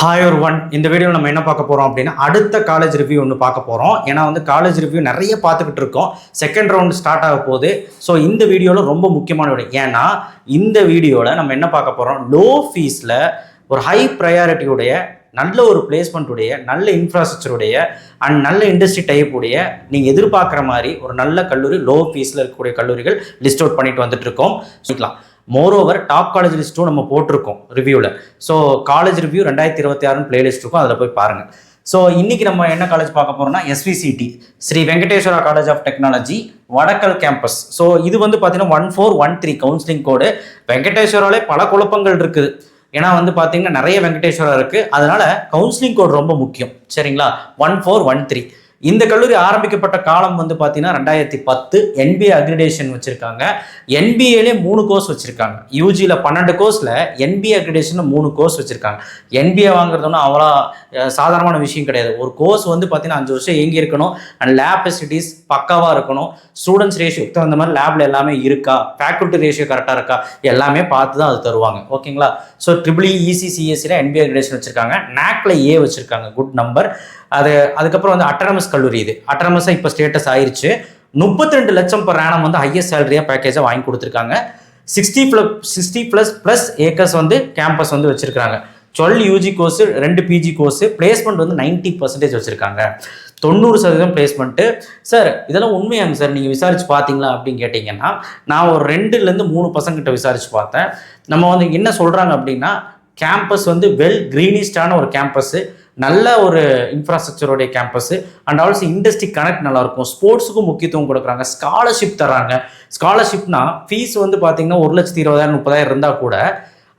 Hi ஒரு one இந்த வீடியோவில் நம்ம என்ன பார்க்க போகிறோம் அப்படின்னா அடுத்த காலேஜ் ரிவ்யூ ஒன்று பார்க்க போகிறோம். ஏன்னா வந்து காலேஜ் ரிவ்யூ நிறைய பார்த்துக்கிட்டு இருக்கோம். செகண்ட் ரவுண்ட் ஸ்டார்ட் ஆக போகுது. ஸோ இந்த வீடியோவில் ரொம்ப முக்கியமான வீடியோ. ஏன்னா இந்த வீடியோவில் நம்ம என்ன பார்க்க போகிறோம், லோ ஃபீஸில் ஒரு ஹை ப்ரையாரிட்டியுடைய நல்ல ஒரு பிளேஸ்மெண்ட்டுடைய நல்ல இன்ஃப்ராஸ்ட்ரக்சருடைய அண்ட் நல்ல இண்டஸ்ட்ரி டைப்புடைய நீங்கள் எதிர்பார்க்குற மாதிரி ஒரு நல்ல கல்லூரி லோ ஃபீஸில் இருக்கக்கூடிய கல்லூரிகள் லிஸ்ட் அவுட் பண்ணிட்டு வந்துட்டு இருக்கோம். சொல்லிக்கலாம். மோரோவர் டாப் காலேஜ் லிஸ்ட்டும் நம்ம போட்டிருக்கோம் ரிவ்யூவில். ஸோ காலேஜ் ரிவ்யூ 2026 பிளேலிஸ்ட் இருக்கும், அதில் போய் பாருங்கள். ஸோ இன்னைக்கு நம்ம என்ன காலேஜ் பார்க்க போகிறோம்னா SVCT Sri Venkateswara college of technology Vadakkal campus. So இது வந்து பார்த்தீங்கன்னா 1413 கவுன்சிலிங் கோடு. வெங்கடேஸ்வராலே பல குழப்பங்கள் இருக்குது. ஏன்னா வந்து பார்த்தீங்கன்னா நிறைய வெங்கடேஸ்வரா இருக்குது, அதனால கவுன்சிலிங் கோட் ரொம்ப முக்கியம். சரிங்களா, 1413. இந்த கல்லூரி ஆரம்பிக்கப்பட்ட காலம் வந்து பார்த்தீங்கன்னா 2010. NBA அக்ரிடேஷன் வச்சுருக்காங்க. NBA 3 கோர்ஸ் வச்சுருக்காங்க. யூஜியில் 12 கோர்ஸில் NBA அக்ரிடேஷன் 3 கோர்ஸ் வச்சுருக்காங்க. NBA வாங்குறதுனா அவ்வளோ சாதாரணமான விஷயம் கிடையாது. ஒரு கோர்ஸ் வந்து பார்த்தீங்கன்னா 5 வருஷம் இயங்கி இருக்கணும். அண்ட் லேப் ஃபெசிலிட்டிஸ் பக்காவாக இருக்கணும். ஸ்டூடெண்ட்ஸ் ரேஷியோ அந்த மாதிரி லேபில் எல்லாமே இருக்கா, ஃபேக்கல்ட்டி ரேஷியோ கரெக்டாக இருக்கா, எல்லாமே பார்த்து தான் அது தருவாங்க. ஓகேங்களா. So EEE ECCSE NBA accreditation வச்சுருக்காங்க. NACல A வச்சுருக்காங்க, குட் நம்பர். அதுக்கப்புறம் வந்து அட்டானமஸ் கல்லூரி. இது அட்டானமஸாக இப்போ ஸ்டேட்டஸ் ஆயிடுச்சு. 32 லட்சம் per annum வந்து ஹையஸ்ட் சேலரியாக பேக்கேஜாக வாங்கி கொடுத்துருக்காங்க. 60+ ஏக்கர்ஸ் வந்து கேம்பஸ் வந்து வச்சுருக்காங்க. 12 UG course, 2 PG course, placement வந்து 90% வச்சுருக்காங்க. 90% பிளேஸ்மெண்ட்டு. சார் இதெல்லாம் உண்மையாங்க சார், நீங்கள் விசாரிச்சு பார்த்தீங்களா அப்படின்னு கேட்டிங்கன்னா, நான் ஒரு 2-3 பசங்கிட்ட விசாரிச்சு பார்த்தேன். நம்ம வந்து என்ன சொல்கிறாங்க அப்படின்னா, கேம்பஸ் வந்து வெல் கிரீனிஸ்டான ஒரு கேம்பஸ்ஸு, நல்ல ஒரு இன்ஃப்ராஸ்ட்ரக்சருடைய campus, and also industry connect நல்லாயிருக்கும். ஸ்போர்ட்ஸுக்கும் முக்கியத்துவம் கொடுக்குறாங்க. ஸ்காலர்ஷிப் தராங்க. ஸ்காலர்ஷிப்னா ஃபீஸ் வந்து பார்த்தீங்கன்னா 1,20,000 30,000 இருந்தால் கூட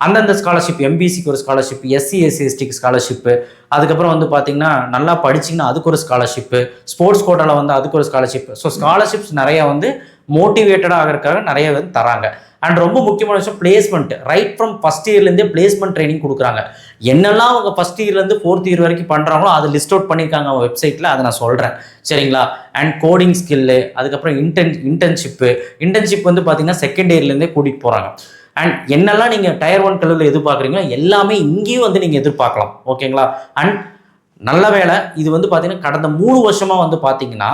அந்தந்த ஸ்காலர்ஷிப், MBCக்கு ஒரு ஸ்காலர்ஷிப், SC SC/STக்கு ஸ்காலர்ஷிப்பு, அதுக்கப்புறம் வந்து பார்த்தீங்கன்னா நல்லா படிச்சிங்கன்னா அதுக்கு ஒரு ஸ்காலர்ஷிப்பு, ஸ்போர்ட்ஸ் கோட்டாவில் வந்து அதுக்கு ஒரு ஸ்காலர்ஷிப். ஸோ ஸ்காலர்ஷிப்ஸ் நிறையா வந்து மோட்டிவேட்டடாக ஆகிறதுக்காக நிறைய வந்து தராங்க. அண்ட் ரொம்ப முக்கியமான விஷயம் பிளேஸ்மெண்ட். ரைட் ஃப்ரம் ஃபஸ்ட் இயர்லேருந்தே பிளேஸ்மெண்ட் ட்ரைனிங் கொடுக்குறாங்க. என்னெல்லாம் அவங்க ஃபஸ்ட் இயர்லேருந்து 4th இயர் வரைக்கும் பண்ணுறாங்களோ அதை லிஸ்ட் அவுட் பண்ணியிருக்காங்க அவங்க வெப்சைட்டில், அதை நான் சொல்கிறேன். சரிங்களா. அண்ட் கோடிங் ஸ்கில்லு, அதுக்கப்புறம் இன்டர்ன்ஷிப் வந்து பார்த்தீங்கன்னா செகண்ட் இயர்லேருந்தே கூட்டிகிட்டு போகிறாங்க. அண்ட் என்னெல்லாம் நீங்கள் Tier 1 கல்லூரியில் எதிர்பார்க்குறீங்களோ எல்லாமே இங்கேயும் வந்து நீங்கள் எதிர்பார்க்கலாம். ஓகேங்களா. அண்ட் நல்ல வேலை, இது வந்து பார்த்தீங்கன்னா கடந்த 3 வருஷமாக வந்து பார்த்தீங்கன்னா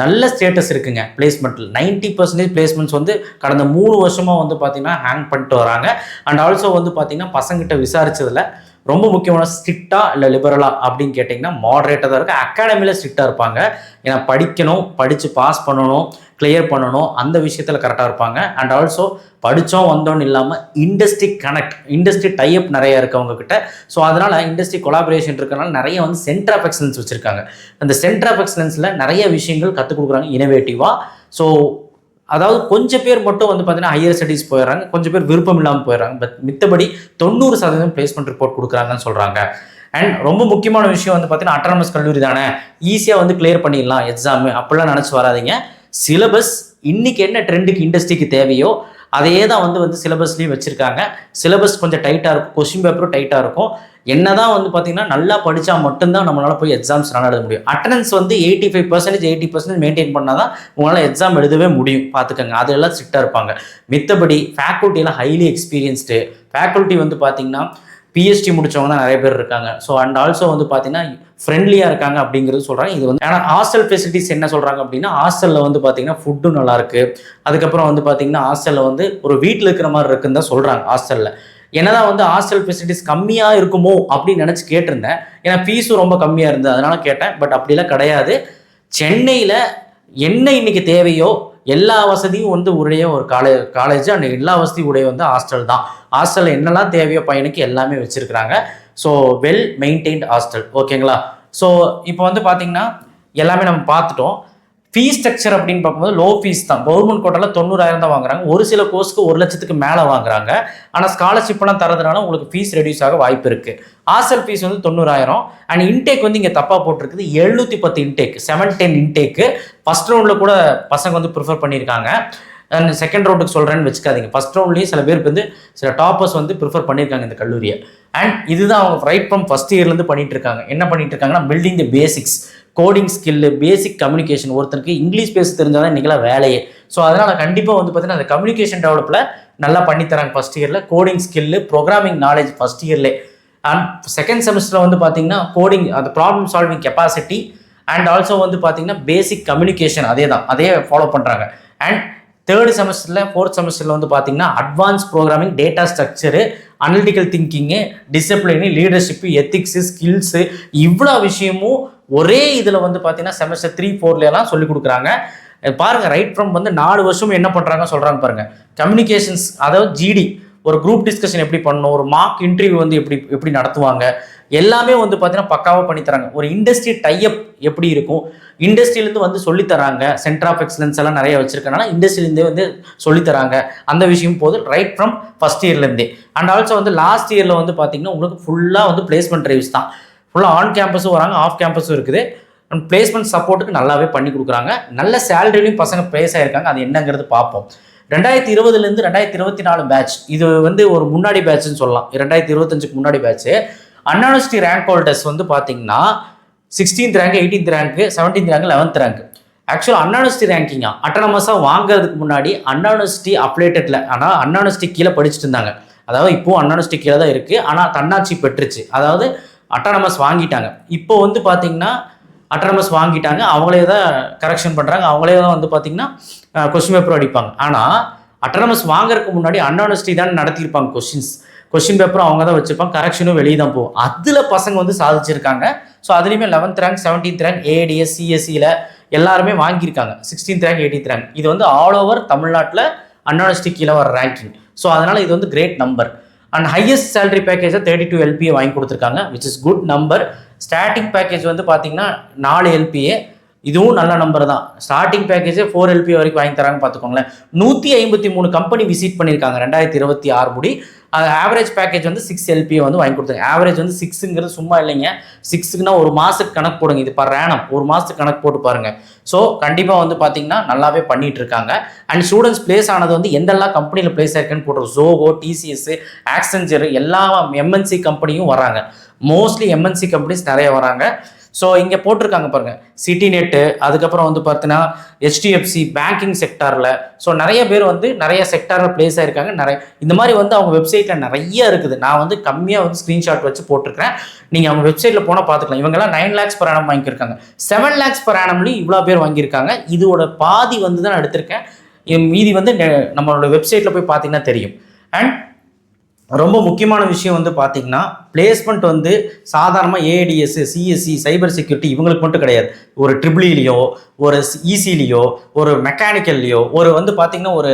நல்ல ஸ்டேட்டஸ் இருக்குங்க பிளேஸ்மெண்ட்டில். 90% பிளேஸ்மெண்ட்ஸ் வந்து கடந்த 3 வருஷமாக வந்து பார்த்தீங்கன்னா ஹேங் பண்ணிட்டு வராங்க. அண்ட் ஆல்சோ வந்து பார்த்தீங்கன்னா பசங்கிட்ட விசாரிச்சதில் ரொம்ப முக்கியமான ஸ்ட்ரிக்டா இல்லை லிபரலா அப்படின்னு கேட்டிங்கன்னா மாடரேட்டாக தான் இருக்குது. அகாடமியில் ஸ்ட்ரிக்டாக இருப்பாங்க. ஏன்னா படிக்கணும், படித்து பாஸ் பண்ணணும், கிளியர் பண்ணணும், அந்த விஷயத்தில் கரெக்டாக இருப்பாங்க. அண்ட் ஆல்சோ படித்தோம் வந்தோன்னு இல்லாமல் இண்டஸ்ட்ரி கனெக்ட், இண்டஸ்ட்ரி டைப் நிறைய இருக்குது அவங்கக்கிட்ட. ஸோ அதனால் இண்டஸ்ட்ரி கொலாபரேஷன் இருக்கிறனால நிறைய வந்து சென்டர் ஆஃப் எக்ஸலன்ஸ் வச்சுருக்காங்க. அந்த சென்டர் ஆஃப் எக்ஸலன்ஸில் நிறைய விஷயங்கள் கற்றுக் கொடுக்குறாங்க இனோவேட்டிவாக. ஸோ அதாவது கொஞ்சம் பேர் மட்டும் வந்து பார்த்தீங்கன்னா ஹையர் ஸ்டடீஸ் போயிடுறாங்க, கொஞ்சம் பேர் விருப்பம் இல்லாமல் போயிடுறாங்க. பட் மித்தபடி 90% பிளேஸ்மெண்ட் ரிப்போர்ட் கொடுக்குறாங்கன்னு சொல்கிறாங்க. அண்ட் ரொம்ப முக்கியமான விஷயம் வந்து பார்த்தீங்கன்னா அட்டானமஸ் கல்லூரி தானே, ஈஸியாக வந்து கிளியர் பண்ணிடலாம் எக்ஸாமு அப்படிலாம் நினச்சி வராதிங்க. சிலபஸ் இன்னைக்கு என்ன ட்ரெண்டுக்கு இண்டஸ்ட்ரிக்கு தேவையோ அதையே தான் வந்து சிலபஸ்லேயும் வச்சுருக்காங்க. சிலபஸ் கொஞ்சம் டைட்டாக இருக்கும், கொஸ்டின் பேப்பரும் டைட்டாக இருக்கும். என்னதான் வந்து பார்த்தீங்கன்னா நல்லா படித்தா மட்டும்தான் நம்மளால் போய் எக்ஸாம்ஸ் நல்லா எழுத முடியும். அட்டண்டன்ஸ் வந்து 85% 80% மெயின்டைன் பண்ணால் தான் உங்களால் எக்ஸாம் எழுதவே முடியும். பார்த்துக்கோங்க, அதெல்லாம் ஸ்ட்ரிக்டாக இருப்பாங்க. மித்தபடி ஃபேக்கல்ட்டியெல்லாம் ஹைலி எக்ஸ்பீரியன்ஸ்டு ஃபேக்கல்ட்டி வந்து பார்த்தீங்கன்னா PhD முடித்தவங்க தான் நிறைய பேர் இருக்காங்க. ஸோ அண்ட் ஆல்சோ வந்து பார்த்தீங்கன்னா ஃப்ரெண்ட்லியாக இருக்காங்க அப்படிங்கிறது சொல்கிறாங்க. இது வந்து ஆனால் ஹாஸ்டல் ஃபெசிலிட்டிஸ் என்ன சொல்கிறாங்க அப்படின்னா, ஹாஸ்டலில் வந்து பார்த்தீங்கன்னா ஃபுட்டும் நல்லாயிருக்கு. அதுக்கப்புறம் வந்து பார்த்தீங்கன்னா ஹாஸ்டலில் வந்து ஒரு வீட்டில் இருக்கிற மாதிரி இருக்குன்னு தான் சொல்கிறாங்க. ஹாஸ்டலில் என்னதான் வந்து ஹாஸ்டல் ஃபெசிலிட்டிஸ் கம்மியாக இருக்குமோ அப்படின்னு நினச்சி கேட்டிருந்தேன். ஏன்னா ஃபீஸும் ரொம்ப கம்மியாக இருந்தது, அதனால் கேட்டேன். பட் அப்படிலாம் கிடையாது. சென்னையில் என்ன இன்னைக்கு தேவையோ எல்லா வசதியும் வந்து உடைய ஒரு காலேஜ் அண்ட் எல்லா வசதியும் உடைய வந்து ஹாஸ்டல் தான். ஹாஸ்டலில் என்னெல்லாம் தேவையோ பையனுக்கு எல்லாமே வச்சுருக்குறாங்க. So well maintained hostel. ஓகேங்களா. ஸோ இப்போ வந்து பார்த்தீங்கன்னா எல்லாமே நம்ம பார்த்துட்டோம். ஃபீஸ் ஸ்ட்ரக்சர் அப்படின்னு பார்க்கும்போது லோ ஃபீஸ் தான். கவர்மெண்ட் கோட்டாவில் 90,000 தான் வாங்குறாங்க. ஒரு சில கோர்ஸ்க்கு 1 லட்சத்துக்கு மேலே வாங்குறாங்க. ஆனால் ஸ்காலர்ஷிப்லாம் தரதுனால உங்களுக்கு ஃபீஸ் ரெடியூஸ் ஆக வாய்ப்பு இருக்குது. ஹாஸ்டல் ஃபீஸ் வந்து 90,000. அண்ட் இன்டேக் வந்து இங்கே தப்பாக போட்டிருக்குது. 710 இன்டேக், 710 இன்டேக்கு. ஃபர்ஸ்ட் ரவுண்டில் கூட பசங்க வந்து ப்ரிஃபர் பண்ணியிருக்காங்க. அண்ட் செகண்ட் ரவுண்டுக்கு சொல்கிறேன்னு வச்சுக்காதீங்க. ஃபர்ஸ்ட் ரவுண்ட்லேயும் சில பேருக்கு வந்து சில டாப்பர்ஸ் வந்து ப்ரிஃபர் பண்ணியிருக்காங்க இந்த கல்லூரியை. அண்ட் இதுதான் அவங்க ரைட் ஃப்ரம் ஃபஸ்ட் இயர்லேருந்து பண்ணிட்டு இருக்காங்க. என்ன பண்ணிட்டு இருக்காங்கன்னா, பில்டிங் தி பேசிக்ஸ், கோடிங் ஸ்கில்லு, பேசிக் கம்யூனிகேஷன். ஒருத்தருக்கு இங்கிலீஷ் பேச தெரிஞ்சால் தான் இன்றைக்கெல்லாம் வேலையே. ஸோ அதனால் கண்டிப்பாக வந்து பார்த்தீங்கன்னா அந்த கம்யூனிகேஷன் டெவலப்பில் நல்லா பண்ணித்தராங்க ஃபஸ்ட் இயரில். Coding skill, programming knowledge first இயர்லே அண்ட் செகண்ட் செமஸ்டரில் வந்து பார்த்தீங்கன்னா கோடிங், அந்த problem solving capacity and also வந்து பார்த்தீங்கன்னா பேசிக் கம்யூனிகேஷன் அதே ஃபாலோ பண்ணுறாங்க. அண்ட் தேர்ட் செமஸ்டரில் ஃபோர்த் செமஸ்டரில் வந்து பார்த்தீங்கன்னா advance programming, data structure, analytical thinking, discipline, leadership, ethics, skills, இவ்வளோ விஷயமும் ஒரே இதில் வந்து பார்த்தீங்கன்னா செமஸ்டர் 3, 4 சொல்லிக் கொடுக்குறாங்க. பாருங்கள், ரைட் ஃப்ரம் வந்து 4 வருஷமும் என்ன பண்ணுறாங்க சொல்கிறாங்க பாருங்கள். கம்யூனிகேஷன்ஸ், அதாவது ஜிடி, ஒரு குரூப் டிஸ்கஷன் எப்படி பண்ணணும், ஒரு மார்க் இன்டர்வியூ வந்து எப்படி நடத்துவாங்க, எல்லாமே வந்து பார்த்தீங்கன்னா பக்காவாக பண்ணித்தராங்க. ஒரு இண்டஸ்ட்ரி டைப் எப்படி இருக்கும், இண்டஸ்ட்ரியிலேருந்து வந்து சொல்லித்தராங்க. சென்டர் ஆஃப் எக்ஸலன்ஸ் எல்லாம் நிறைய வச்சிருக்கனால இண்டஸ்ட்ரியிலேருந்தே வந்து சொல்லித்தராங்க. அந்த விஷயம் போது ரைட் ஃப்ரம் ஃபஸ்ட் இயர்லேருந்தே. அண்ட் ஆல்சோ வந்து லாஸ்ட் இயரில் வந்து பார்த்தீங்கன்னா உங்களுக்கு ஃபுல்லாக வந்து பிளேஸ்மெண்ட் ட்ரைவ்ஸ் தான். ஃபுல்லாக ஆன் கேம்பஸும் வராங்க, ஆஃப் கேம்பஸும் இருக்குது. அண்ட் பிளேஸ்மெண்ட் சப்போர்ட்டுக்கு நல்லாவே பண்ணி கொடுக்குறாங்க. நல்ல சேலரிலையும் பசங்க பிளேஸ் ஆகிருக்காங்க. அது என்னங்கிறது பார்ப்போம். 2020 2024 பேட்ச், இது வந்து ஒரு முன்னாடி பேட்ச்னு சொல்லலாம். 2025 முன்னாடி பேட்ச். அண்ணா யூனிவர்சிட்டி ரேங்க் ஹோல்டர்ஸ் வந்து பார்த்தீங்கன்னா 16th rank, 18th rank, 17th rank, 11th rank. ஆக்சுவலாக அண்ணா யூனிவர்சிட்டி ரேங்கிங்கா அட்டானமஸாக வாங்குறதுக்கு முன்னாடி அண்ணா யூனிவர்சிட்டி அப்டேட்டட்ல, ஆனால் அண்ணா யூனிவர்சிட்டி கீழே படிச்சுட்டு இருந்தாங்க. அதாவது இப்போது அண்ணா யூனிவர்சிட்டி கீழே தான் இருக்குது, ஆனால் தன்னாட்சி பெற்றுச்சு. அதாவது அட்டானமஸ் வாங்கிட்டாங்க. இப்போ வந்து பார்த்தீங்கன்னா அட்டானமஸ் வாங்கிட்டாங்க, அவங்களே தான் கரெக்ஷன் பண்ணுறாங்க, அவங்களே தான் வந்து பார்த்தீங்கன்னா கொஸ்டின் பேப்பர் அடிப்பாங்க. ஆனால் அட்டானமஸ் வாங்குறதுக்கு முன்னாடி அண்ணா யூனிவர்சிட்டி தான் நடத்தியிருப்பாங்க. கொஸ்டின் பேப்பரும் அவங்க தான் வச்சுருப்பாங்க, கரெக்ஷனும் வெளியே தான் போகும். அதில் பசங்க வந்து சாதிச்சிருக்காங்க. ஸோ அதுலேயுமே 11th rank, 17th rank, ADS, சிஎஸ்சியில் எல்லாருமே வாங்கியிருக்காங்க. 16th rank, 18th rank. இது வந்து ஆல் ஓவர் தமிழ்நாட்டில் அண்ணா யூனிவர்சிட்டி கீழே வர ரேங்கிங். ஸோ அதனால் இது வந்து great number. And highest salary பேக்கேஜை 32 LPA வாங்கி கொடுத்துருக்காங்க, which is good number. Starting package வந்து பார்த்தீங்கன்னா 4 LPA, இதுவும் நல்ல நம்பர் தான். ஸ்டார்டிங் பேக்கேஜே 4 LPA வரைக்கும் வாங்கி தராங்க. பார்த்துக்கோங்களேன். 153 கம்பெனி விசிட் பண்ணியிருக்காங்க 2026 முடி. ஆவரேஜ் பேக்கேஜ் வந்து 6 LPA வந்து வாங்கி கொடுத்தாங்க. ஆவரேஜ் வந்து 6ங்கிறது சும்மா இல்லைங்க. 6க்குன்னா ஒரு மாதத்துக்கு கணக்கு போடுங்க. இது பர் ஆனம் ஒரு மாதத்துக்கு கணக்கு போட்டு பாருங்க. ஸோ கண்டிப்பாக வந்து பார்த்தீங்கன்னா நல்லாவே பண்ணிட்டு இருக்காங்க. அண்ட் ஸ்டூடெண்ட்ஸ் பிளேஸ் ஆனது வந்து எந்தெல்லாம் கம்பெனியில் பிளேஸ் ஆயிருக்குன்னு போட்டுரும். ஜோகோ, டிசிஎஸ், ஆக்சென்சர், எல்லா எம்என்சி கம்பெனியும் வராங்க. மோஸ்ட்லி எம்என்சி கம்பெனிஸ் நிறைய வராங்க. ஸோ இங்கே போட்டிருக்காங்க பாருங்கள், சிட்டி நெட்டு, அதுக்கப்புறம் வந்து பார்த்தீங்கன்னா ஹெச்டிஎஃப்சி, பேங்கிங் செக்டாரில். ஸோ நிறைய பேர் வந்து நிறைய செக்டாரில் பிளேஸ் ஆகிருக்காங்க. நிறைய இந்த மாதிரி வந்து அவங்க வெப்சைட்டில் நிறைய இருக்குது. நான் வந்து கம்மியாக வந்து ஸ்க்ரீன்ஷாட் வச்சு போட்டிருக்கிறேன். நீங்கள் அவங்க வெப்சைட்டில் போனால் பார்த்துக்கலாம். இவங்கெல்லாம் 9 lakhs per annum வாங்கியிருக்காங்க. 7 lakhs per annumலையும் இவ்வளோ பேர் வாங்கியிருக்காங்க. இதோட பாதி வந்து தான் நான் எடுத்திருக்கேன். மீதி வந்து நம்மளோட வெப்சைட்டில் போய் பார்த்தீங்கன்னா தெரியும். அண்ட் ரொம்ப முக்கியமான விஷயம் வந்து பார்த்தீங்கன்னா பிளேஸ்மெண்ட் வந்து சாதாரணமாக ஏடிஎஸ், சிஎஸ்சி, சைபர் செக்யூரிட்டி இவங்களுக்கு மட்டும் கிடையாது. ஒரு ட்ரிபிள்இலையோ, ஒரு இசிலையோ, ஒரு மெக்கானிக்கல்லையோ, ஒரு வந்து பார்த்தீங்கன்னா ஒரு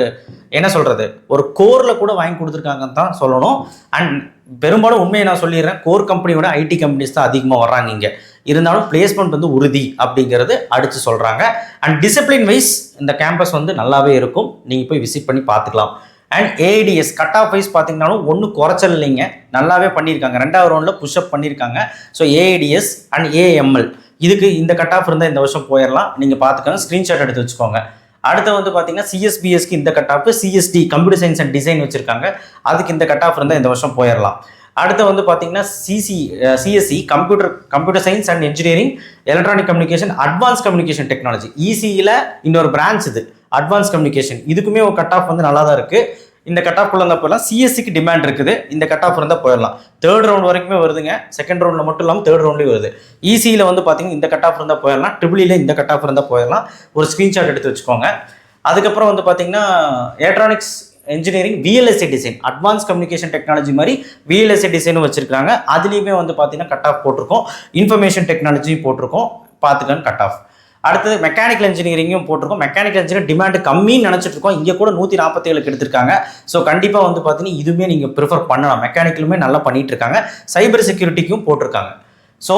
என்ன சொல்கிறது, ஒரு கோரில் கூட வாங்கி கொடுத்துருக்காங்கன்னு தான் சொல்லணும். அண்ட் பெரும்பாலும் உண்மையை நான் சொல்லிடுறேன், கோர் கம்பெனியோட ஐடி கம்பெனிஸ் தான் அதிகமாக வர்றாங்க இங்கே. இருந்தாலும் பிளேஸ்மெண்ட் வந்து உறுதி அப்படிங்கிறது அடித்து சொல்கிறாங்க. அண்ட் டிசிப்ளின் வைஸ் இந்த கேம்பஸ் வந்து நல்லாவே இருக்கும். நீங்கள் போய் விசிட் பண்ணி பார்த்துக்கலாம். அண்ட் ஏடிஎஸ் கட் ஆஃப் வைஸ் பார்த்தீங்கன்னாலும் ஒன்றும் குறைச்சல் இல்லைங்க, நல்லாவே பண்ணியிருக்காங்க. 2வது ரவுண்டில் புஷ்அப் பண்ணியிருக்காங்க. ஸோ ஏடிஎஸ் அண்ட் ஏஎம்எல் இதுக்கு இந்த கட் ஆஃப் இருந்தால் இந்த வருஷம் போயிடலாம். நீங்கள் பார்த்துக்கோங்க, ஸ்க்ரீன்ஷாட் எடுத்து வச்சுக்கோங்க. அடுத்து வந்து பார்த்தீங்கன்னா சிஎஸ்பிஎஸ்க்கு இந்த cut off, CST computer science and design வச்சுருக்காங்க, அதுக்கு இந்த கட் ஆஃப் இருந்தால் இந்த வருஷம் போயிடலாம். அடுத்து வந்து பார்த்தீங்கன்னா CSC computer science and engineering, electronic communication, advance communication technology. இசியில் இன்னொரு பிரான்ச் இது அட்வான்ஸ் கம்யூனிகேஷன். இதுக்குமே ஒரு கட் ஆஃப் வந்து நல்லா தான் இருக்குது. இந்த கட் ஆஃப் இருந்தால் போயிடலாம். சிஎஸ்சிக்கு டிமாண்ட் இருக்குது, இந்த கட் ஆஃப் இருந்தால் போயிடலாம். 3rd ரவுண்ட் வரைக்குமே வருதுங்க. 2nd ரவுண்டில் மட்டும் இல்லாமல் 3rd ரவுண்ட்லேயும் வருது. இசியில் வந்து பார்த்தீங்கன்னா இந்த கட் ஆஃப் இருந்தால் போயிடலாம். ட்ரிபிள்இல இந்த கட் ஆஃப் இருந்தால் போயிடலாம். ஒரு ஸ்க்ரீன்ஷாட் எடுத்து வச்சுக்கோங்க. அதுக்கப்புறம் வந்து பார்த்தீங்கன்னா electronics engineering, VLSA design, advance communication technology மாதிரி விஎல்எஸ்ஏ டிசைனும் வச்சிருக்காங்க. அதுலேயுமே வந்து பார்த்தீங்கன்னா கட் ஆஃப் போட்டிருக்கோம். இன்ஃபர்மேஷன் டெக்னாலஜியும் போட்டிருக்கோம், பார்த்துக்கங்க கட் ஆஃப். அடுத்தது மெக்கானிக்கல் இன்ஜினியரிங்கும் போட்டிருக்கோம். மெக்கானிக்கல் இன்ஜினியர் டிமாண்ட் கம்மின்னு நினச்சிட்டு இருக்கோம். இங்கே கூட 147 எடுத்திருக்காங்க. ஸோ கண்டிப்பாக வந்து பார்த்தீங்கன்னா இதுவுமே நீங்கள் ப்ரிஃபர் பண்ணலாம். மெக்கானிக்கலுமே நல்லா பண்ணிட்டு இருக்காங்க. சைபர் செக்யூரிட்டிக்கும் போட்டிருக்காங்க. ஸோ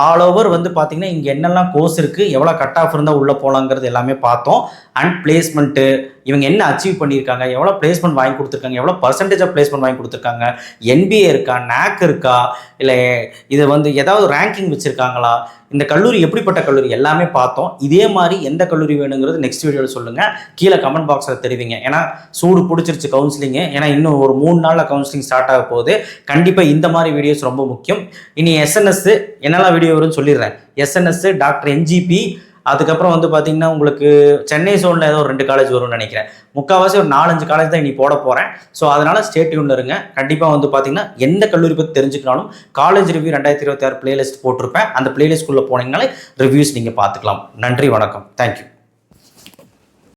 ஆல் ஓவர் வந்து பார்த்தீங்கன்னா இங்கே என்னெல்லாம் கோர்ஸ் இருக்குது, எவ்வளோ கட் ஆஃப் இருந்தால் உள்ளே போகலாங்கிறது எல்லாமே பார்த்தோம். அண்ட் பிளேஸ்மெண்ட்டு இவங்க என்ன அச்சீவ் பண்ணியிருக்காங்க, எவ்வளோ பிளேஸ்மெண்ட் வாங்கி கொடுத்துருக்காங்க, எவ்வளோ பர்சன்டேஜ் ஆஃப் பிளேஸ்மெண்ட் வாங்கி கொடுத்துருக்காங்க, என்பிஏ இருக்கா, NAC இருக்கா, இல்லை இது வந்து ஏதாவது ரேங்கிங் வச்சுருக்காங்களா, இந்த கல்லூரி எப்படிப்பட்ட கல்லூரி எல்லாமே பார்த்தோம். இதே மாதிரி எந்த கல்லூரி வேணுங்கிறது நெக்ஸ்ட் வீடியோவில் சொல்லுங்கள், கீழே கமெண்ட் பாக்ஸில் தெரிவிங்க. ஏன்னா சூடு பிடிச்சிருச்சு கவுன்சிலிங்கு. ஏன்னா இன்னும் ஒரு 3 நாளில் கவுன்சிலிங் ஸ்டார்ட் ஆக போகுது. கண்டிப்பாக இந்த மாதிரி வீடியோஸ் ரொம்ப முக்கியம். இனி எஸ்என்எஸ் என்னெல்லாம் வீடியோ வரும்னு சொல்லிடுறேன். எஸ்என்எஸ், டாக்டர் NGP, அதுக்கப்புறம் வந்து பார்த்தீங்கன்னா உங்களுக்கு சென்னை ஜோனில் ஏதோ ஒரு 2 காலேஜ் வரும்னு நினைக்கிறேன். முக்கால்வாசி ஒரு 4-5 காலேஜ் தான் இனி போட போகிறேன். ஸோ அதனால் ஸ்டே டியூன்ல இருங்க. கண்டிப்பாக வந்து பார்த்தீங்கன்னா எந்த கல்லூரி பற்றி தெரிஞ்சுக்கனாலும் காலேஜ் ரிவ்யூ 2026 பிளேலிஸ்ட் போட்டிருப்பேன். அந்த பிளேலிஸ்ட்குள்ளே போனீங்கனாலே ரிவ்யூஸ் நீங்கள் பார்த்துக்கலாம். நன்றி, வணக்கம், தேங்க்யூ.